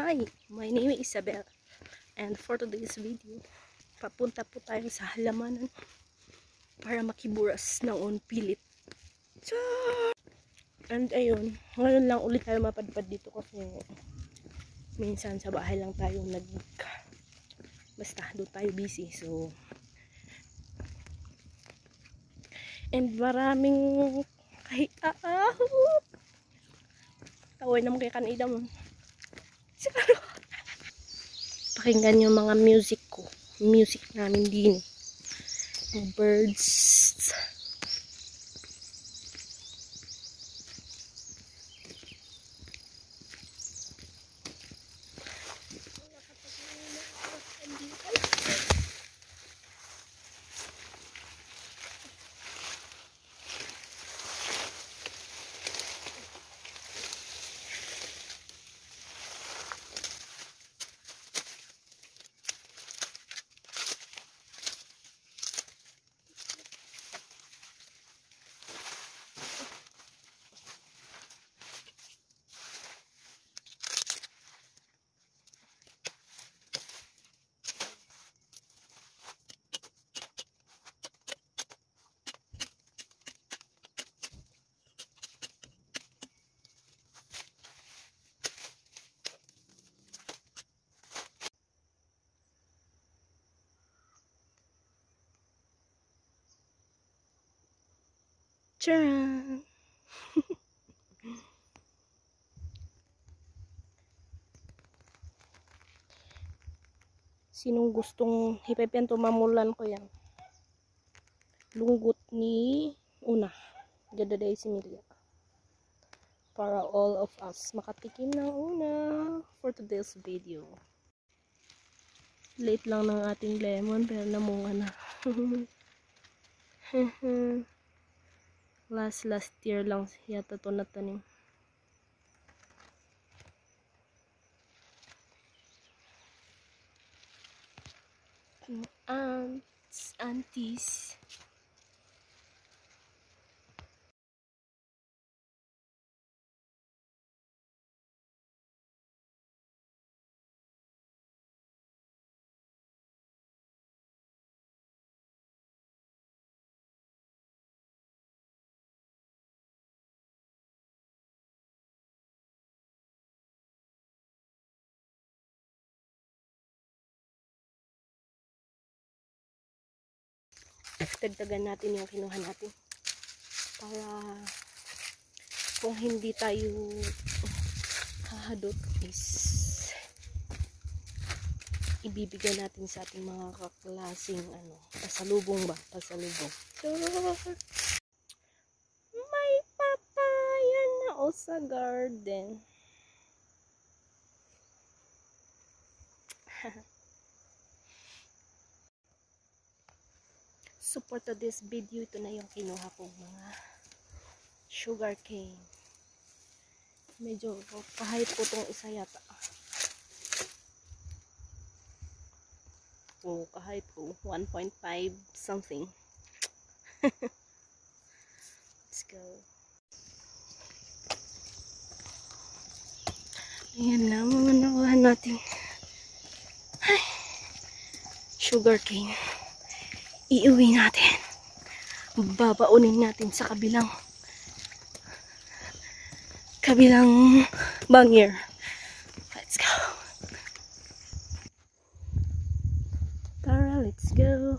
Hi, my name is Isabel, and for today's video, papunta po tayo sa halamanan para makiburas ng unpilit. And ayun, ngayon lang ulit tayo mapadpad dito kasi minsan sa bahay lang tayo basta doon tayo busy. So, and maraming taway naman kay kanida mo. Pakinggan yung mga music namin din. Mga birds. Tcharan! Sinong gustong hipepen tumamulan ko yan? Lunggot ni Una. Gadaday si Milia. Para all of us makatikim ng una for today's video. Late lang ng ating lemon pero namunga na. last year lang yata ito natanim. Aunties. Dagdagan natin yung kinuha natin para kung hindi tayo hahadot is ibibigay natin sa ating mga kaklaseng pasalubong. So, may papaya na o sa garden. So for today's video, ito na yung kinuha kong mga sugar cane. Medyo kahit po itong isa yata. Kahit po 1.5 something. Let's go. Ayan na mga nakuha natin. Sugar cane. Iuwi natin. Babaunin natin sa kabilang bangir. Let's go. Tara, let's go.